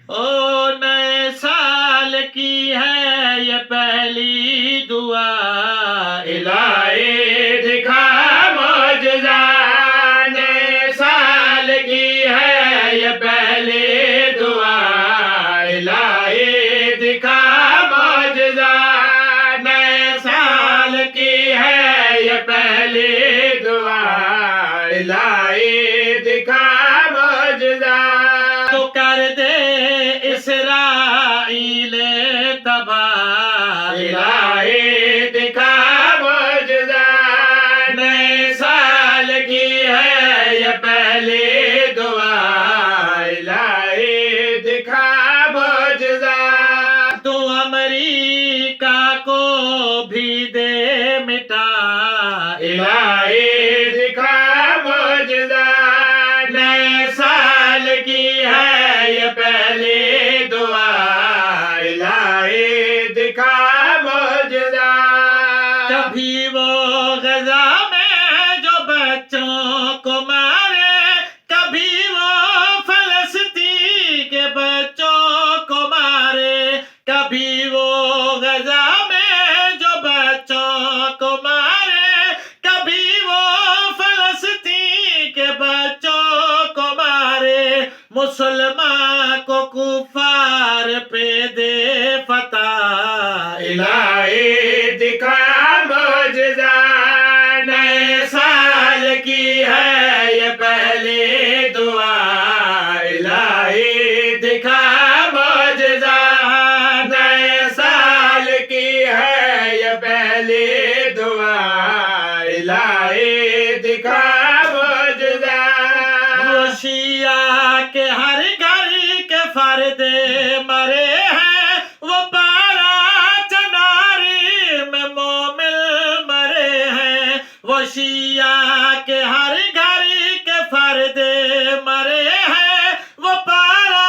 او نئے سال کی ہے یہ پہلی دعا، الہی دکھا معجزہ، نئے سال کی ہے یہ پہلی دعا، الہی دکھا معجزہ، نئے سال کی ہے یہ پہلی دعا، الہی دکھا معجزہ، تو کر دے اسرائیل تباہ، الہی دکھا معجزہ، نئے سال کی ہے یہ پہلی دعا، الہی دکھا معجزہ، تو امریکہ کو بھی دے مٹا، الہی دکھا معجزہ، نئے سال کی ہے یہ پہلی دعا، الہی دکھا معجزہ، کبھی وہ غزہ میں جو بچوں کو مارے، کبھی وہ فلسطین کے بچوں کو مارے، کبھی وہ غزہ میں جو بچوں کو مارے، کبھی وہ فلسطین کے بچوں کو مارے، مسلمان کو کفار پہ دے فتح، الہی دکھا معجزہ، نئے سال کی ہے یہ پہلی دعا، الہی دکھا معجزہ، نئے سال کی ہے یہ پہلی دعا، الہی دکھا معجزہ، وہ شیعہ کے ہر گھر کے فرد مرے ہیں، وہ بارہ چناری میں مومن مرے ہیں، وہ شیعہ کے ہر گھر کے فرد مرے ہیں، وہ بارہ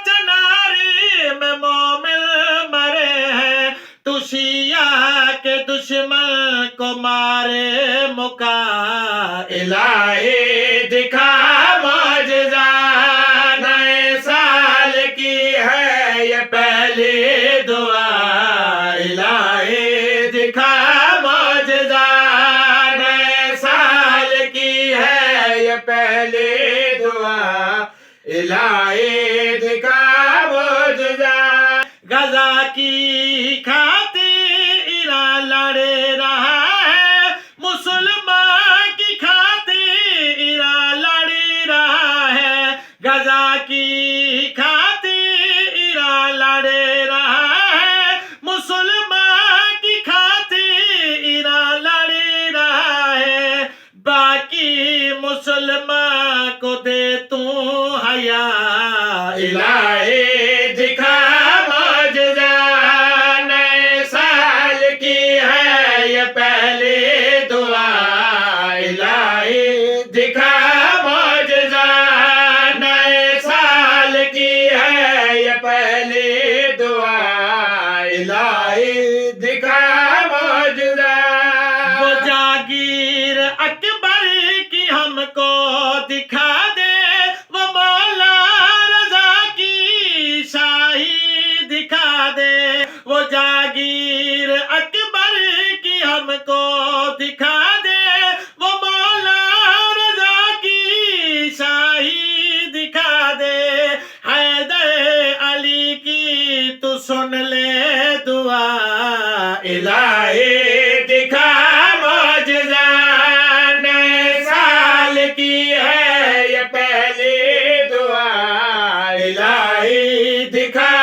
چناری میں مومن مرے ہیں، تو شیعہ کے دشمن کو مارے مکا، الہی دکھا معجزہ، نئے سال کی ہے یہ پہلی دعا، الہی دکھا معجزہ، نئے سال کی ہے یہ پہلی دعا، الہی دکھا معجزہ، غزہ کی خاطر ایران لڑ رہا ہے، مسلمان کی خاطر ایران لڑ رہا ہے، غزہ کی خاطر ایران لڑ رہا ہے، مسلمان کی خاطر ایران لڑ رہا ہے، باقی مسلمان کو دے تو حیا، الہی دکھا معجزہ، نئے سال کی ہے یہ پہلی دعا، الہی دکھا معجزہ، نئے سال کی ہے یہ پہلی دعا، الہی دکھا معجزہ، وہ جاگیر اکبر کی ہم کو دکھا دے، وہ مولا رضا کی شاہی دکھا دے، وہ جاگیر اکبر کی ہم کو دکھا دے، وہ مولا رضا کی شاہی دکھا دے، حیدر علی کی تو سن لے دعا، الہی دکھا معجزہ، نئے سال کی ہے یہ پہلی دعا، الہی دکھا